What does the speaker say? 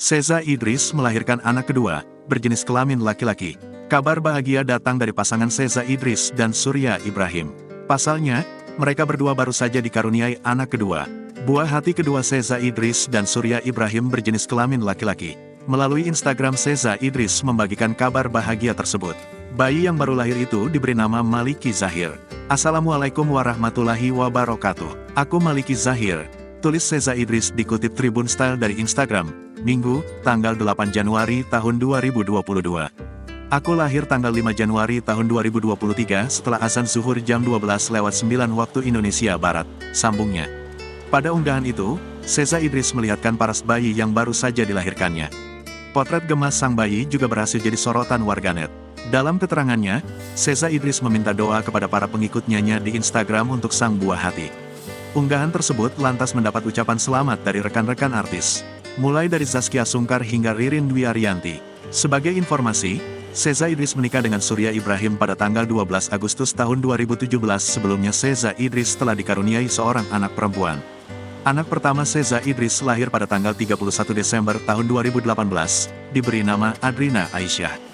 Seza Idris melahirkan anak kedua, berjenis kelamin laki-laki. Kabar bahagia datang dari pasangan Seza Idris dan Surya Ibrahim. Pasalnya, mereka berdua baru saja dikaruniai anak kedua. Buah hati kedua Seza Idris dan Surya Ibrahim berjenis kelamin laki-laki. Melalui Instagram Seza Idris membagikan kabar bahagia tersebut. Bayi yang baru lahir itu diberi nama Maliki Zahir. Assalamualaikum warahmatullahi wabarakatuh. Aku Maliki Zahir. Tulis Seza Idris dikutip Tribun Style dari Instagram, Minggu, tanggal 8 Januari tahun 2022. Aku lahir tanggal 5 Januari tahun 2023 setelah azan zuhur jam 12:09 waktu Indonesia Barat, sambungnya. Pada unggahan itu, Seza Idris melihatkan paras bayi yang baru saja dilahirkannya. Potret gemas sang bayi juga berhasil jadi sorotan warganet. Dalam keterangannya, Seza Idris meminta doa kepada para pengikutnya di Instagram untuk sang buah hati. Unggahan tersebut lantas mendapat ucapan selamat dari rekan-rekan artis, mulai dari Zaskia Sungkar hingga Ririn Dwi Ariyanti. Sebagai informasi, Seza Idris menikah dengan Surya Ibrahim pada tanggal 12 Agustus tahun 2017. Sebelumnya Seza Idris telah dikaruniai seorang anak perempuan. Anak pertama Seza Idris lahir pada tanggal 31 Desember tahun 2018, diberi nama Adrina Aisyah.